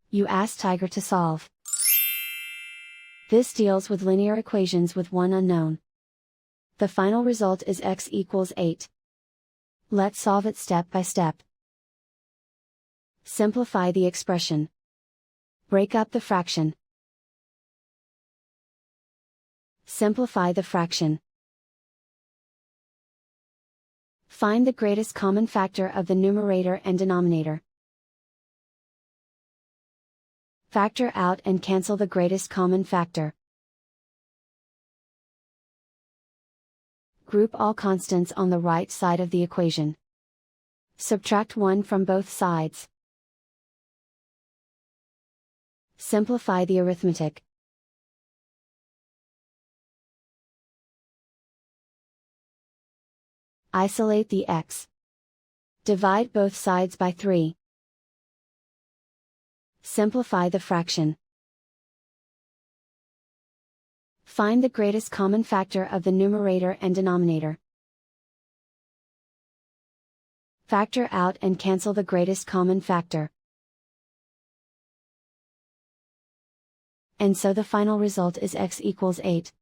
You ask Tiger to solve. This deals with linear equations with one unknown. The final result is x equals 8. Let's solve it step by step. Simplify the expression. Break up the fraction. Simplify the fraction. Find the greatest common factor of the numerator and denominator. Factor out and cancel the greatest common factor. Group all constants on the right side of the equation. Subtract 1 from both sides. Simplify the arithmetic. Isolate the x. Divide both sides by 3. Simplify the fraction. Find the greatest common factor of the numerator and denominator. Factor out and cancel the greatest common factor. And so the final result is x equals 8.